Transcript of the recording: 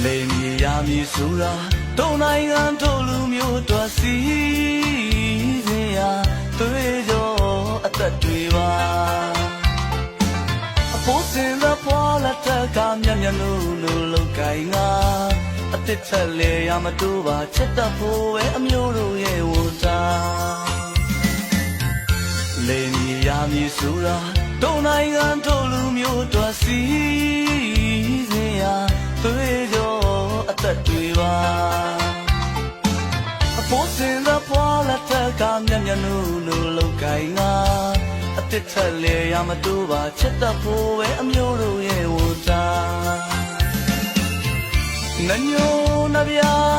လိမ်မြေရမည်ဆိုတာတုံနိုင်ငံတို့လူမျိုးတို့စီစဉ်ရာသွေးကြောအသက်တွေပါအဖို့စင်သောဖွာလက်ထက်ကမျက်မျက်လို့လောက်ကိုင်းငါအတစ်ချက်လေရမတူပါချက်တတ်ဖို့ပဲအမျိုးတို့ရဲ့ဝတာလိမ်မြေရမည်ဆိုတာတုံနိုင်ငံတို့လူမျိုးတို့စီစဉ်ရာသွေးကြောအသက်တွေပါအဖို့စင်သောဖွာလက်ထက်ကမျက်မျက်လို့လောက်ကိုင်းငါအတစ်ချက်လေရမတူပါချက်တတ်ဖို့ပဲအမျိုးတို့ရဲ့ဝတာနညိုနဗျာ